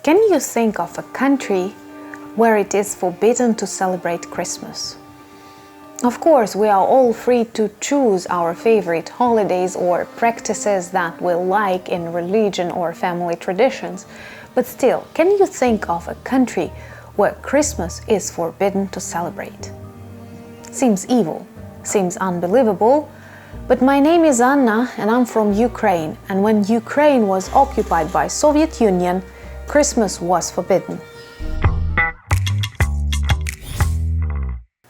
Can you think of a country where it is forbidden to celebrate Christmas? Of course, we are all free to choose our favorite holidays or practices that we like in religion or family traditions, but still, can you think of a country where Christmas is forbidden to celebrate? Seems evil, seems unbelievable, but my name is Anna and I'm from Ukraine, and when Ukraine was occupied by Soviet Union, Christmas was forbidden.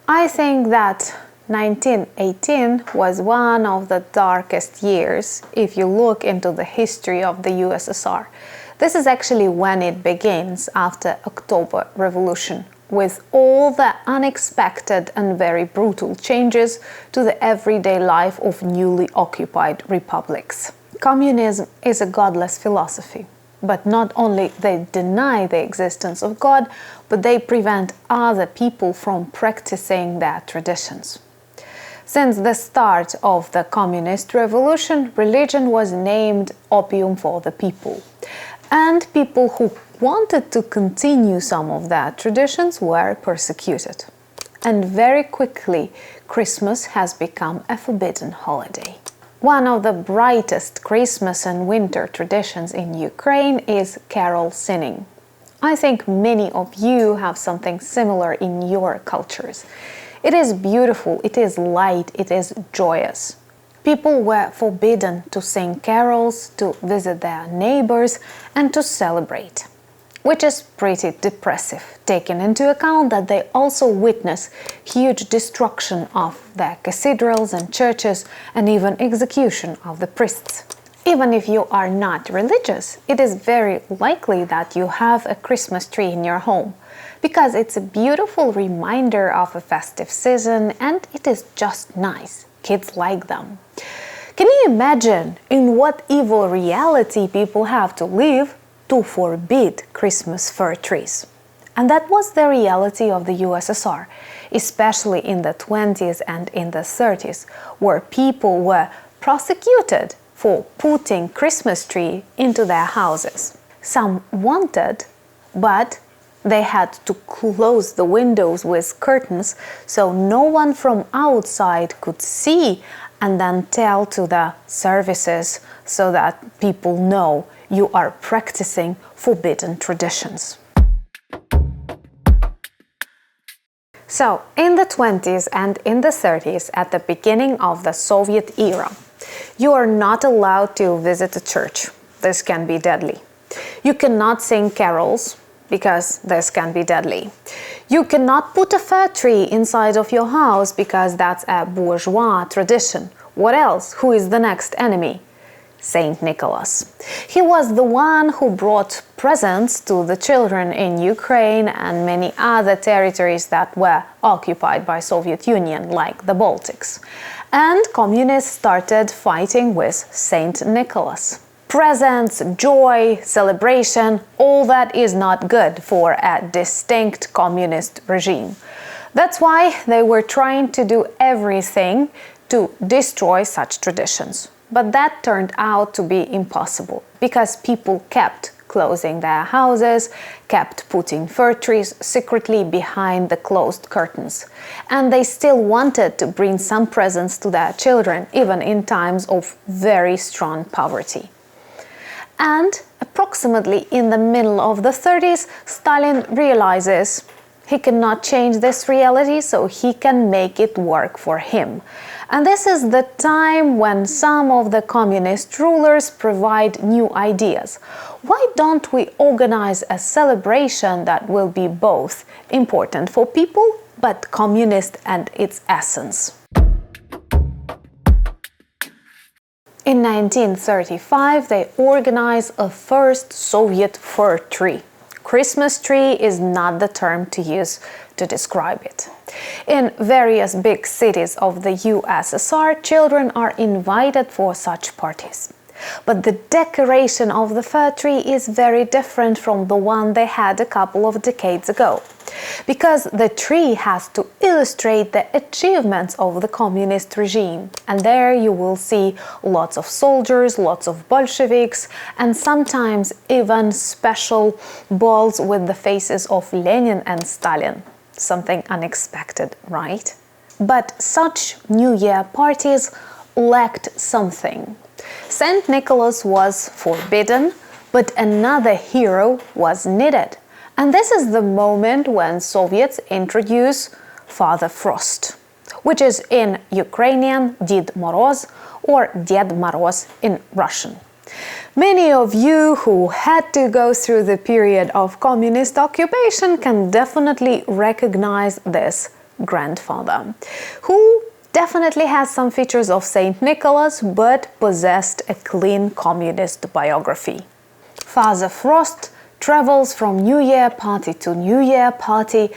I think that 1918 was one of the darkest years if you look into the history of the USSR. This is actually when it begins after October Revolution, with all the unexpected and very brutal changes to the everyday life of newly occupied republics. Communism is a godless philosophy. But not only they deny the existence of God, but they prevent other people from practicing their traditions. Since the start of the communist revolution, religion was named opium for the people. And people who wanted to continue some of their traditions were persecuted. And very quickly, Christmas has become a forbidden holiday. One of the brightest Christmas and winter traditions in Ukraine is carol singing. I think many of you have something similar in your cultures. It is beautiful, it is light, it is joyous. People were forbidden to sing carols, to visit their neighbors, and to celebrate. Which is pretty depressive, taking into account that they also witness huge destruction of their cathedrals and churches and even execution of the priests. Even if you are not religious, it is very likely that you have a Christmas tree in your home, because it's a beautiful reminder of a festive season and it is just nice. Kids like them. Can you imagine in what evil reality people have to live to forbid Christmas fir trees? And that was the reality of the USSR, especially in the 20s and in the 30s, where people were prosecuted for putting Christmas tree into their houses. Some wanted, but they had to close the windows with curtains so no one from outside could see, and then tell to the services so that people know you are practicing forbidden traditions. So, in the 20s and in the 30s, at the beginning of the Soviet era, you are not allowed to visit a church. This can be deadly. You cannot sing carols, because this can be deadly. You cannot put a fir tree inside of your house, because that's a bourgeois tradition. What else? Who is the next enemy? Saint Nicholas. He was the one who brought presents to the children in Ukraine and many other territories that were occupied by Soviet Union, like the Baltics. And communists started fighting with Saint Nicholas. Presents, joy, celebration, all that is not good for a distinct communist regime. That's why they were trying to do everything to destroy such traditions. But that turned out to be impossible, because people kept closing their houses, kept putting fir trees secretly behind the closed curtains. And they still wanted to bring some presents to their children, even in times of very strong poverty. And approximately in the middle of the 30s, Stalin realizes he cannot change this reality, so he can make it work for him. And this is the time when some of the communist rulers provide new ideas. Why don't we organize a celebration that will be both important for people, but communist at its essence? In 1935, they organized a first Soviet fir tree. Christmas tree is not the term to use to describe it. In various big cities of the USSR, children are invited for such parties. But the decoration of the fir tree is very different from the one they had a couple of decades ago. Because the tree has to illustrate the achievements of the communist regime. And there you will see lots of soldiers, lots of Bolsheviks, and sometimes even special balls with the faces of Lenin and Stalin. Something unexpected, right? But such New Year parties lacked something. St. Nicholas was forbidden, but another hero was needed. And this is the moment when Soviets introduce Father Frost, which is in Ukrainian Ded Moroz or Ded Moroz in Russian. Many of you who had to go through the period of communist occupation can definitely recognize this grandfather, who definitely has some features of St. Nicholas but possessed a clean communist biography. Father Frost travels from New Year party to New Year party.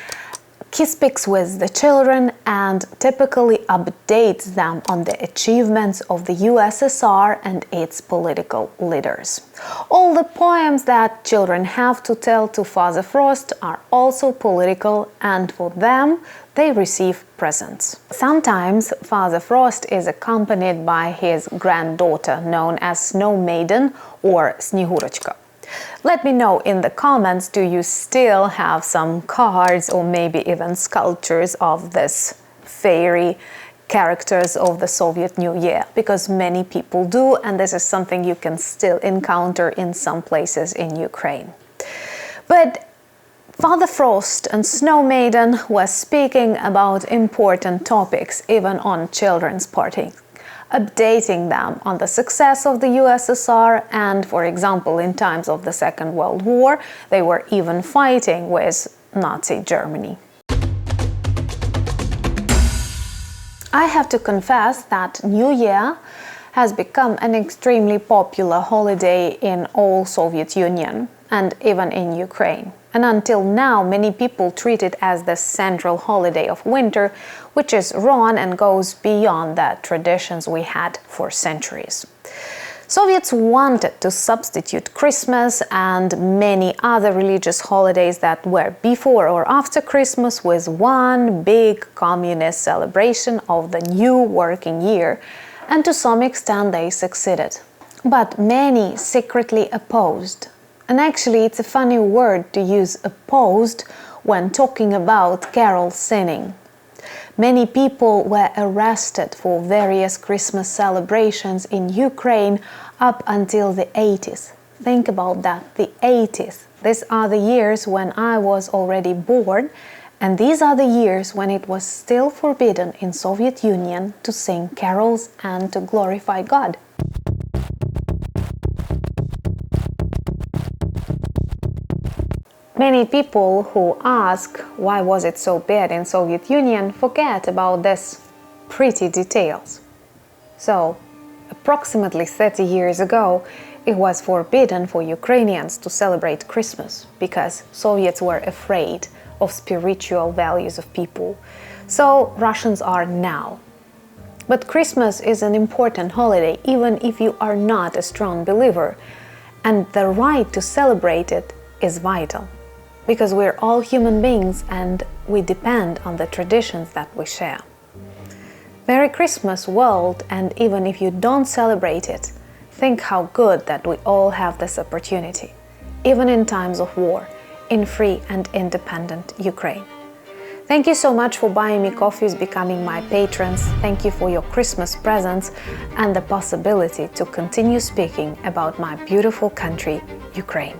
He speaks with the children and typically updates them on the achievements of the USSR and its political leaders. All the poems that children have to tell to Father Frost are also political, and for them they receive presents. Sometimes Father Frost is accompanied by his granddaughter, known as Snow Maiden or Снегурочка. Let me know in the comments, do you still have some cards or maybe even sculptures of this fairy characters of the Soviet New Year? Because many people do, and this is something you can still encounter in some places in Ukraine. But Father Frost and Snow Maiden were speaking about important topics even on children's parties, updating them on the success of the USSR, and, for example, in times of the Second World War, they were even fighting with Nazi Germany. I have to confess that New Year has become an extremely popular holiday in all Soviet Union and even in Ukraine. And until now, many people treat it as the central holiday of winter, which is wrong and goes beyond the traditions we had for centuries. Soviets wanted to substitute Christmas and many other religious holidays that were before or after Christmas with one big communist celebration of the new working year, and to some extent they succeeded. But many secretly opposed. And actually, it's a funny word to use, opposed, when talking about carol singing. Many people were arrested for various Christmas celebrations in Ukraine up until the 80s. Think about that, the 80s. These are the years when I was already born, and these are the years when it was still forbidden in Soviet Union to sing carols and to glorify God. Many people who ask why was it so bad in Soviet Union forget about these pretty details. So, approximately 30 years ago, it was forbidden for Ukrainians to celebrate Christmas because Soviets were afraid of spiritual values of people. So, Russians are now. But Christmas is an important holiday even if you are not a strong believer, and the right to celebrate it is vital. Because we're all human beings and we depend on the traditions that we share. Merry Christmas, world, and even if you don't celebrate it, think how good that we all have this opportunity, even in times of war, in free and independent Ukraine. Thank you so much for buying me coffees, becoming my patrons. Thank you for your Christmas presents and the possibility to continue speaking about my beautiful country, Ukraine.